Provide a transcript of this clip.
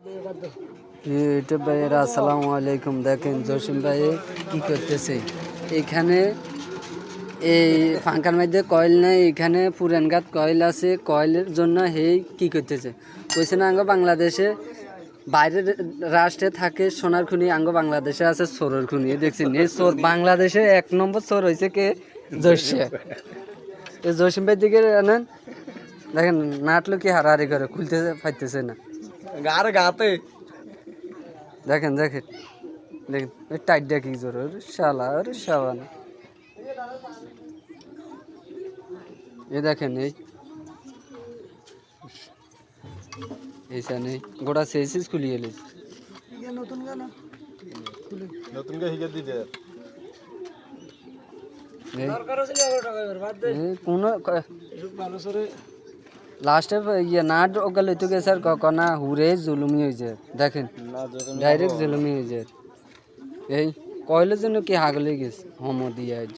YouTube ভাইয়েরা আসসালামু আলাইকুম। দেখেন জসিম ভাই কি করতেছে এখানে। এই ফাঙ্কার মধ্যে কয়েল নেই, এখানে পুরান গাত কয়েল আছে। কয়েলের জন্য হেই কি করতেছে কইছে না, আঙ্গ বাংলাদেশে বাইরের রাষ্ট্রে থাকে সোনার খুনি, আঙ্গ বাংলাদেশে আছে চোরের খুনি। দেখছেন এই চোর বাংলাদেশে 1 নম্বর চোর হয়েছে কে? জসিম। এই জসিম ভাই দিকে আনেন, দেখেন নাটলো কি হারাহারি করে, খুলতে পারতেছে না গাতে। দেখেন দেখেন দেখেন ওই টাইটটা কি জোর, ওরে শালা, ওরে শাবানা। এই দেখেন এইখানে গোটা সেসিস খুলিয়ে এলি নতুন গানা নতুন গা হিগে দিতে কোন লাস্টে ইয়ে নাট ওগুলো তো গেছে আর কখনা হুরে জুলুমি হয়েছে। দেখেন ডাইরেক্ট জুলুমি হয়েছে। এই কয়লের জন্য কি হাগলে গেছে হোমো দিয়ে।